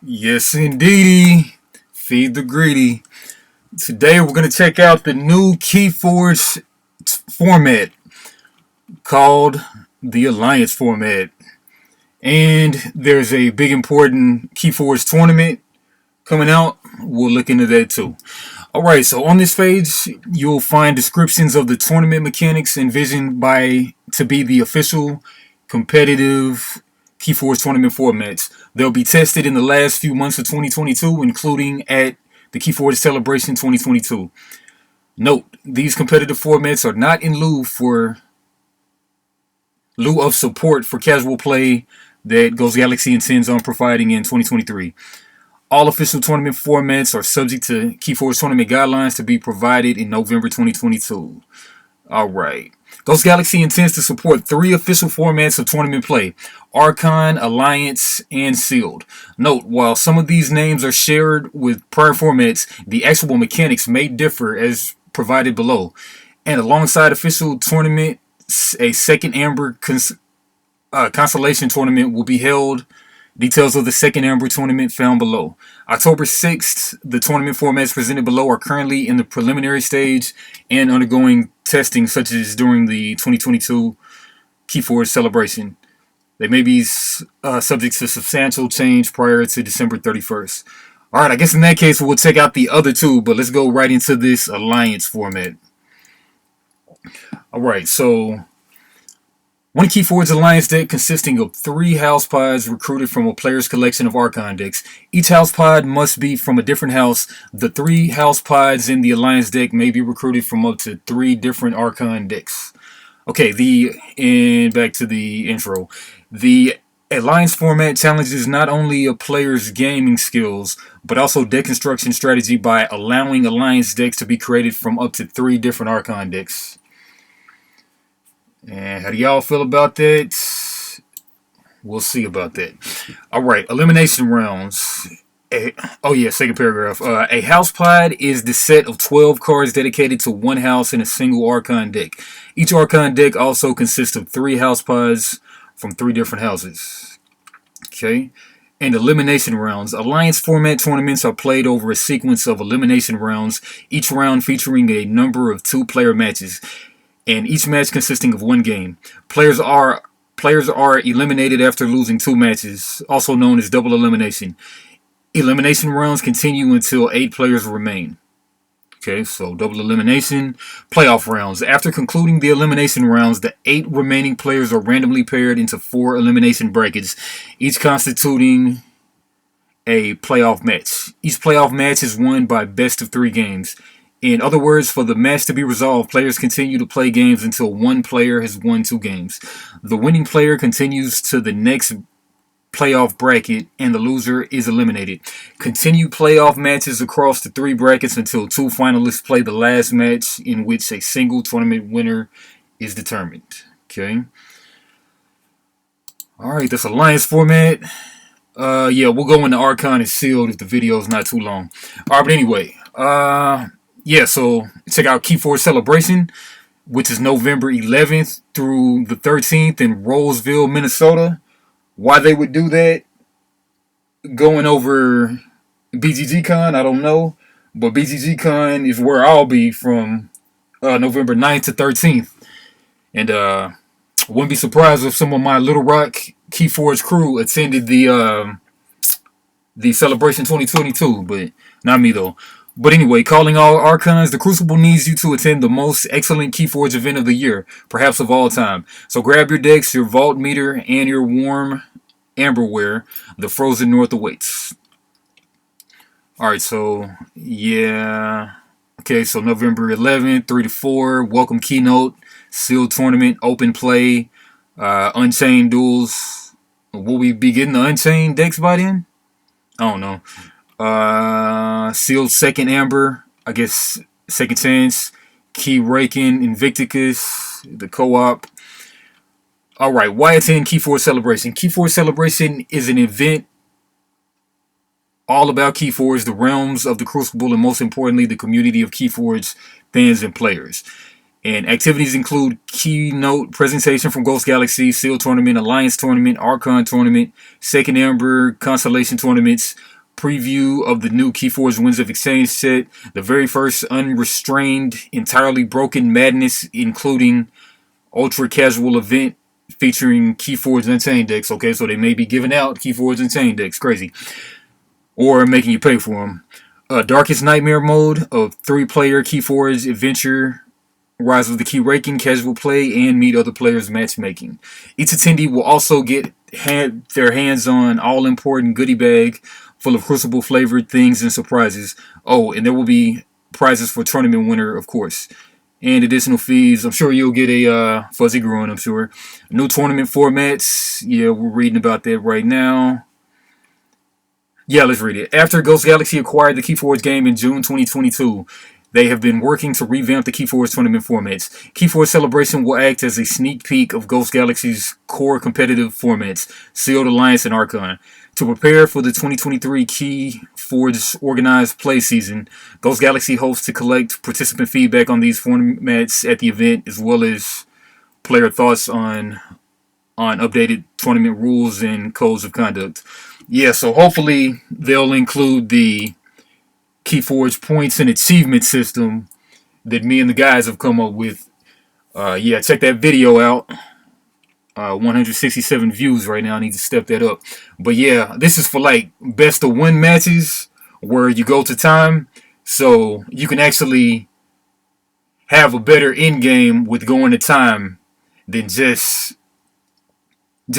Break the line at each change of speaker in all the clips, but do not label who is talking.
Yes, indeedy. Feed the greedy. Today we're going to check out the new Keyforge format called the Alliance format. And there's a big important Keyforge tournament coming out. We'll look into that too. Alright, so on this page, you'll find descriptions of the tournament mechanics envisioned to be the official competitive Keyforge tournament formats. They'll be tested in the last few months of 2022, including at the Keyforge Celebration 2022. Note, these competitive formats are not in lieu of support for casual play that Ghost Galaxy intends on providing in 2023. All official tournament formats are subject to Keyforge tournament guidelines to be provided in November 2022. Alright. Ghost Galaxy intends to support 3 official formats of tournament play: Archon, Alliance, and Sealed. Note, while some of these names are shared with prior formats, the actual mechanics may differ as provided below. And alongside official tournament, a second Amber Constellation tournament will be held. Details of the second Amber tournament found below. October 6th, the tournament formats presented below are currently in the preliminary stage and undergoing testing, such as during the 2022 Keyforge Celebration. They may be subject to substantial change prior to December 31st. Alright, I guess in that case we'll check out the other two, but let's go right into this Alliance format. Alright, so one Keyforge Alliance deck consisting of 3 house pods recruited from a player's collection of Archon decks. Each house pod must be from a different house. The 3 house pods in the Alliance deck may be recruited from up to 3 different Archon decks. Okay, and back to the intro. The Alliance format challenges not only a player's gaming skills, but also deck construction strategy by allowing Alliance decks to be created from up to 3 different Archon decks. And how do y'all feel about that? We'll see about that. Alright, elimination rounds. Second paragraph. A house pod is the set of 12 cards dedicated to one house in a single Archon deck. Each Archon deck also consists of 3 house pods from 3 different houses. Okay. And elimination rounds. Alliance format tournaments are played over a sequence of elimination rounds, each round featuring a number of 2-player matches, and each match consisting of 1 game. Players are eliminated after losing 2 matches, also known as double elimination. Elimination rounds continue until 8 players remain. Okay, so double elimination. Playoff rounds. After concluding the elimination rounds, the 8 remaining players are randomly paired into 4 elimination brackets, each constituting a playoff match. Each playoff match is won by best of 3 games. In other words, for the match to be resolved, players continue to play games until one player has won 2 games. The winning player continues to the next playoff bracket, and the loser is eliminated. Continue playoff matches across the 3 brackets until 2 finalists play the last match, in which a single tournament winner is determined. Okay. Alright, that's Alliance format. We'll go into Archon and Sealed if the video is not too long. Alright, but anyway, so check out Keyforge Celebration, which is November 11th through the 13th in Roseville, Minnesota. Why they would do that, going over BGGCon, I don't know. But BGGCon is where I'll be from November 9th to 13th. And wouldn't be surprised if some of my Little Rock Keyforge crew attended the Celebration 2022, but not me though. But anyway, calling all Archons, the Crucible needs you to attend the most excellent Keyforge event of the year, perhaps of all time. So grab your decks, your vault meter, and your warm amberware. The frozen north awaits. Alright, so, yeah. Okay, so November 11th, 3 to 4, welcome keynote, sealed tournament, open play, Unchained duels. Will we be getting the Unchained decks by then? I don't know. Sealed second Amber, I guess second chance, Key Raking, Invicticus, the co-op. Alright, why attend Keyforge Celebration? Keyforge Celebration is an event all about Keyforge, the realms of the Crucible, and most importantly, the community of Keyforge fans and players. And activities include keynote presentation from Ghost Galaxy, Seal Tournament, Alliance Tournament, Archon Tournament, Second Amber, Constellation Tournaments, preview of the new Keyforge Winds of Exchange set, the very first unrestrained, entirely broken madness, including ultra casual event featuring Keyforge Unchained decks. Okay, so they may be giving out Keyforge Unchained decks, crazy, or making you pay for them. Darkest Nightmare mode of 3-player Keyforge adventure. Rise of the Key Raking, casual play, and meet other players matchmaking. Each attendee will also get their hands on all-important goodie bag full of Crucible flavored things and surprises. Oh, and there will be prizes for tournament winner, of course. And additional fees. I'm sure you'll get a fuzzy grunt, I'm sure. New tournament formats. Yeah, we're reading about that right now. Yeah, let's read it. After Ghost Galaxy acquired the Keyforge game in June 2022, they have been working to revamp the Keyforge tournament formats. Keyforge Celebration will act as a sneak peek of Ghost Galaxy's core competitive formats, Sealed, Alliance, and Archon. To prepare for the 2023 Keyforge organized play season, Ghost Galaxy hopes to collect participant feedback on these formats at the event, as well as player thoughts on updated tournament rules and codes of conduct. Yeah, so hopefully they'll include the Keyforge points and achievement system that me and the guys have come up with. Yeah, check that video out. 167 views right now. I need to step that up. But yeah, this is for like best of 1 matches where you go to time, so you can actually have a better end game with going to time than just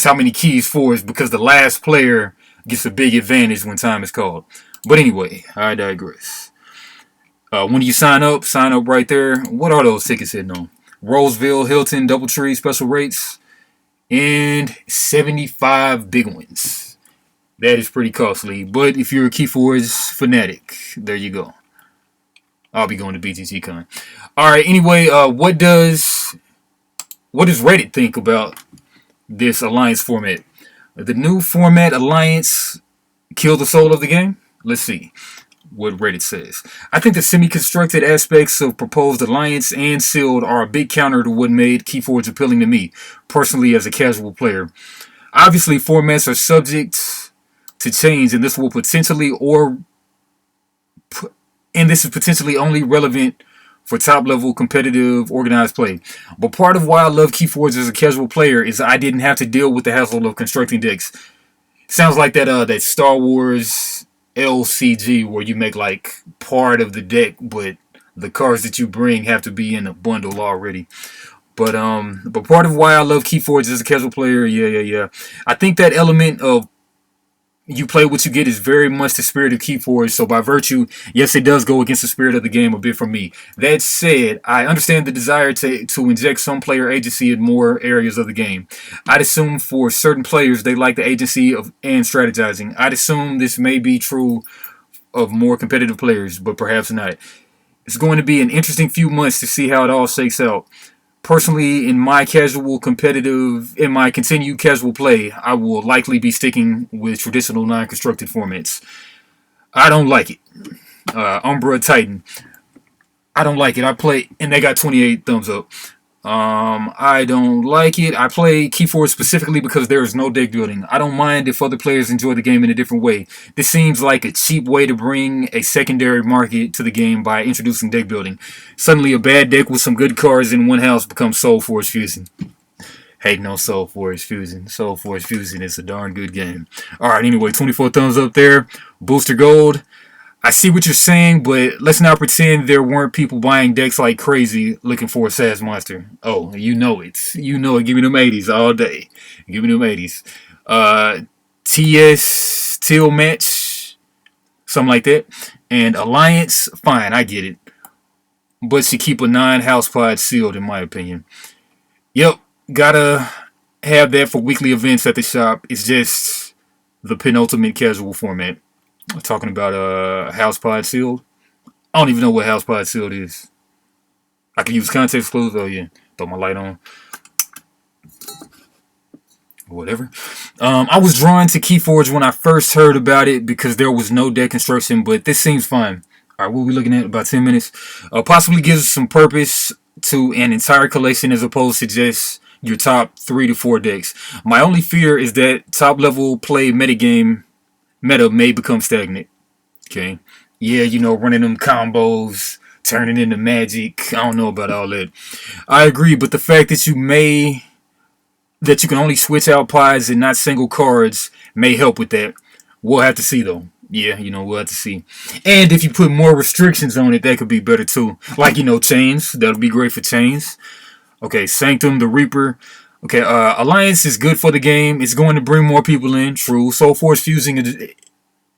how many keys for is, because the last player gets a big advantage when time is called. But anyway, I digress. When you sign up right there. What are those tickets hitting on? Roseville, Hilton, Doubletree, special rates, and 75 big ones. That is pretty costly. But if you're a Keyforge fanatic, there you go. I'll be going to BTTCon. Alright, anyway, what does Reddit think about this Alliance format? The new format, Alliance, kill the soul of the game? Let's see what Reddit says. I think the semi-constructed aspects of proposed Alliance and Sealed are a big counter to what made Keyforge appealing to me, personally as a casual player. Obviously, formats are subject to change, and this is potentially only relevant for top-level competitive organized play. But part of why I love Keyforge as a casual player is I didn't have to deal with the hassle of constructing decks. Sounds like that Star Wars LCG where you make like part of the deck, but the cards that you bring have to be in a bundle already. But part of why I love Keyforge as a casual player, yeah. I think that element of you play what you get is very much the spirit of Keyforge. So by virtue, yes, it does go against the spirit of the game a bit for me. That said, I understand the desire to inject some player agency in more areas of the game. I'd assume for certain players, they like the agency and strategizing. I'd assume this may be true of more competitive players, but perhaps not. It's going to be an interesting few months to see how it all shakes out. Personally, in my continued casual play, I will likely be sticking with traditional non-constructed formats. I don't like it. Umbra Titan. I don't like it. I play, and they got 28 thumbs up. I don't like it. I play Keyforge specifically because there is no deck building. I don't mind if other players enjoy the game in a different way. This seems like a cheap way to bring a secondary market to the game by introducing deck building. Suddenly a bad deck with some good cards in one house becomes Soul Force Fusion. Hey, no Soul Force Fusion. Soul Force Fusion is a darn good game. Alright, anyway, 24 thumbs up there. Booster Gold. I see what you're saying, but let's not pretend there weren't people buying decks like crazy looking for a SAS monster. Oh, you know it. You know it. Give me them 80s all day. Give me them 80s. TS, Teal Match, something like that. And Alliance, fine, I get it. But should keep a 9 house pod sealed, in my opinion. Yep, gotta have that for weekly events at the shop. It's just the penultimate casual format. Talking about house pod sealed. I don't even know what house pod sealed is. I can use context clues. Oh yeah, throw my light on. Whatever. I was drawn to Keyforge when I first heard about it because there was no deck construction, but this seems fine. Alright, what are we looking at? About 10 minutes. Possibly gives some purpose to an entire collection as opposed to just your top 3 to 4 decks. My only fear is that top level play meta may become stagnant. Okay. Yeah, you know, running them combos, turning into magic. I don't know about all that. I agree, but the fact that you can only switch out pies and not single cards may help with that. We'll have to see though. Yeah, you know, we'll have to see. And if you put more restrictions on it, that could be better too. Like, you know, chains. That'll be great for chains. Okay, Sanctum, the Reaper. Okay, Alliance is good for the game. It's going to bring more people in. True. Soul Force Fusing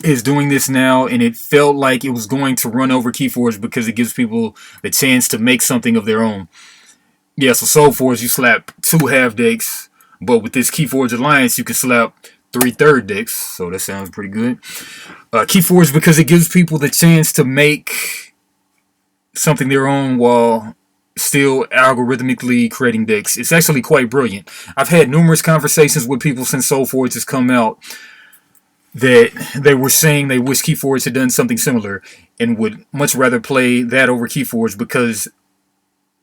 is doing this now, and it felt like it was going to run over Keyforge because it gives people the chance to make something of their own. Yeah, so Soul Force, you slap 2 half decks, but with this Keyforge Alliance, you can slap 3 third decks, so that sounds pretty good. Keyforge, because it gives people the chance to make something their own while still algorithmically creating decks. It's actually quite brilliant. I've had numerous conversations with people since Soulforge has come out that they were saying they wish Keyforge had done something similar and would much rather play that over Keyforge because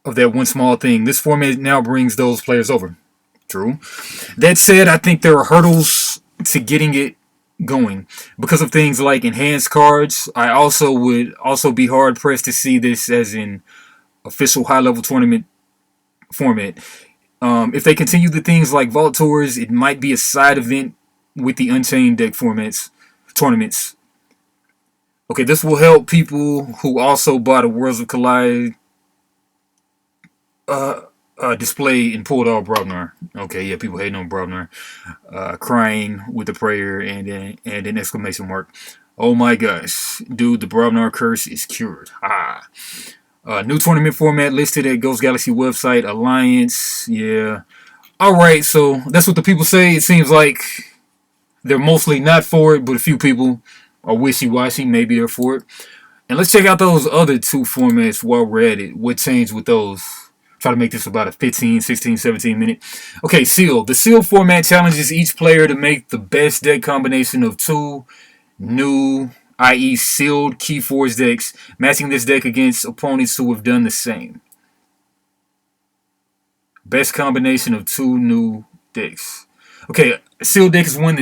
of that one small thing. This format now brings those players over. True. That said, I think there are hurdles to getting it going because of things like enhanced cards. I also would be hard pressed to see this as an official high level tournament format. If they continue the things like Vault Tours, it might be a side event with the Unchained deck tournaments. Okay, this will help people who also bought a Worlds of Collide display and pulled off Brobnar. Okay, yeah, people hating on Brobnar. Crying with a prayer and an exclamation mark. Oh my gosh. Dude, the Brobnar curse is cured. New tournament format listed at Ghost Galaxy website. Alliance. Yeah. Alright, so that's what the people say. It seems like they're mostly not for it, but a few people are wishy-washy. Maybe they're for it. And let's check out those other 2 formats while we're at it. What changed with those? Try to make this about a 15, 16, 17 minute. Okay, Seal. The Seal format challenges each player to make the best deck combination of 2 new, i.e. sealed Keyforge decks, matching this deck against opponents who have done the same. Best combination of 2 new decks. Okay, a sealed deck is one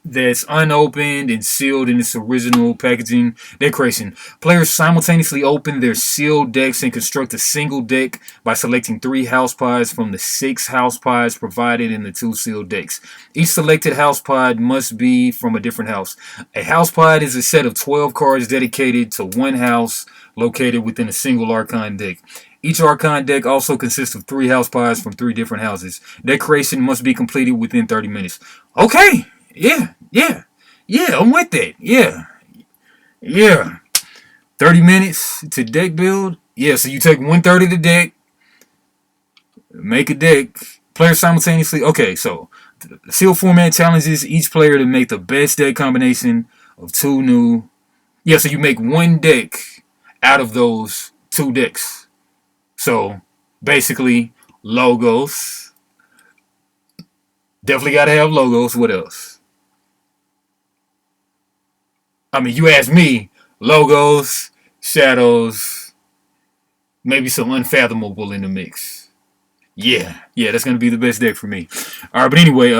that's unopened and sealed in its original packaging. Decoration. Players simultaneously open their sealed decks and construct a single deck by selecting 3 house pods from the 6 house pods provided in the 2 sealed decks. Each selected house pod must be from a different house. A house pod is a set of 12 cards dedicated to one house located within a single Archon deck. Each Archon deck also consists of 3 house pods from 3 different houses. Decoration must be completed within 30 minutes. Okay! Yeah, I'm with that. Yeah. 30 minutes to deck build. Yeah, so you take 1/3 of the deck, make a deck, players simultaneously. Okay, so the seal format challenges each player to make the best deck combination of 2 new. Yeah, so you make 1 deck out of those 2 decks. So basically, logos. Definitely got to have logos. What else? I mean, you ask me, logos, shadows, maybe some unfathomable in the mix. Yeah, that's going to be the best deck for me. Alright, but anyway,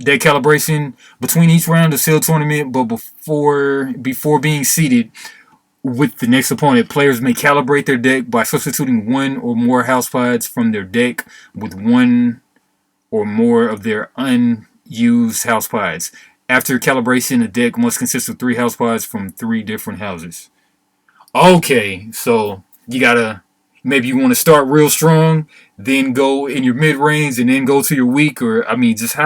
deck calibration between each round of Seal Tournament, but before being seated with the next opponent, players may calibrate their deck by substituting 1 or more house pods from their deck with 1 or more of their unused house pods. After calibration, a deck must consist of 3 house pods from 3 different houses. Okay, so you gotta, maybe you want to start real strong, then go in your mid-range, and then go to your weak, or, I mean, just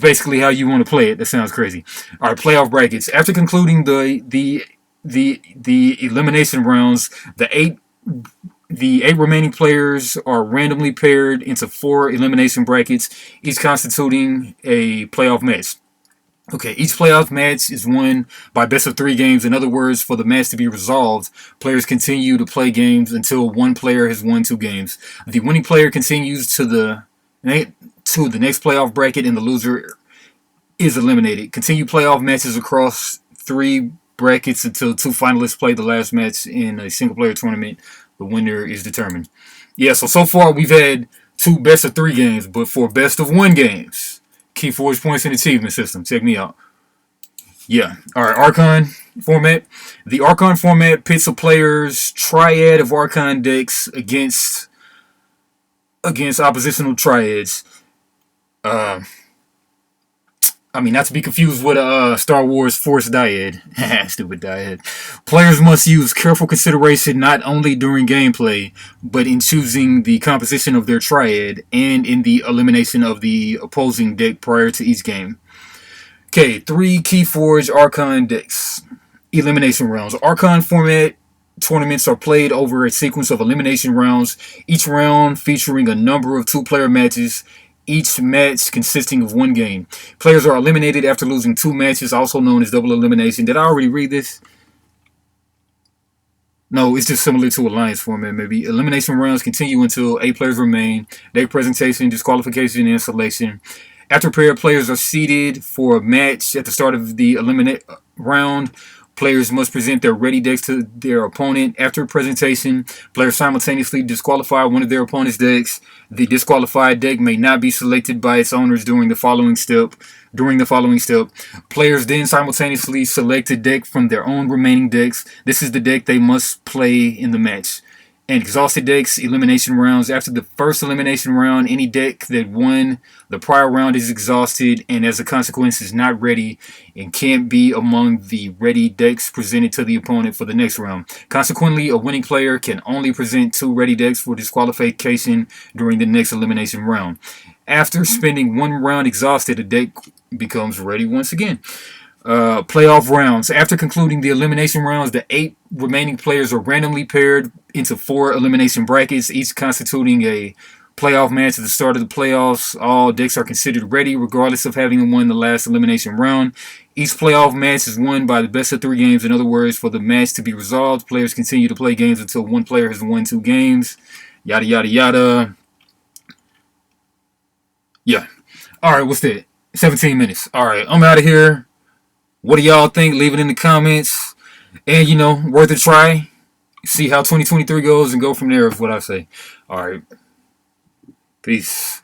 basically how you want to play it. That sounds crazy. Alright, playoff brackets. After concluding the elimination rounds, the 8 remaining players are randomly paired into 4 elimination brackets, each constituting a playoff match. Okay, each playoff match is won by best of 3 games. In other words, for the match to be resolved, players continue to play games until one player has won 2 games. The winning player continues to the next playoff bracket, and the loser is eliminated. Continue playoff matches across 3 brackets until 2 finalists play the last match in a single-player tournament. The the winner is determined. Yeah, so far we've had 2 best of 3 games, but for best of 1 games, Keyforge points and achievement system. Check me out. Yeah. All right, Archon format. The Archon format pits a player's triad of Archon decks against oppositional triads. I mean, not to be confused with Star Wars Force Dyad. Stupid Dyad. Players must use careful consideration not only during gameplay, but in choosing the composition of their triad and in the elimination of the opposing deck prior to each game. Okay, 3 Keyforge Archon decks. Elimination rounds. Archon format tournaments are played over a sequence of elimination rounds, each round featuring a number of 2-player matches, each match consisting of 1 game. Players are eliminated after losing 2 matches, also known as double elimination. Did I already read this? No, it's just similar to Alliance format, maybe. Elimination rounds continue until 8 players remain. Deck presentation, disqualification, and selection. After players are seeded for a match at the start of the eliminate round, players must present their ready decks to their opponent. After presentation, players simultaneously disqualify one of their opponent's decks. The disqualified deck may not be selected by its owners during the following step. Players then simultaneously select a deck from their own remaining decks. This is the deck they must play in the match. And exhausted decks, elimination rounds. After the first elimination round, any deck that won the prior round is exhausted and as a consequence is not ready and can't be among the ready decks presented to the opponent for the next round. Consequently, a winning player can only present 2 ready decks for disqualification during the next elimination round. After spending 1 round exhausted, a deck becomes ready once again. Playoff rounds. After concluding the elimination rounds, the 8 remaining players are randomly paired into 4 elimination brackets, each constituting a playoff match. At the start of the playoffs, all decks are considered ready, regardless of having won the last elimination round. Each playoff match is won by the best of 3 games. In other words, for the match to be resolved, players continue to play games until 1 player has won 2 games. Yada, yada, yada. Yeah. Alright, what's that? 17 minutes. Alright, I'm out of here. What do y'all think? Leave it in the comments. And, worth a try. See how 2023 goes and go from there is what I say. All right. Peace.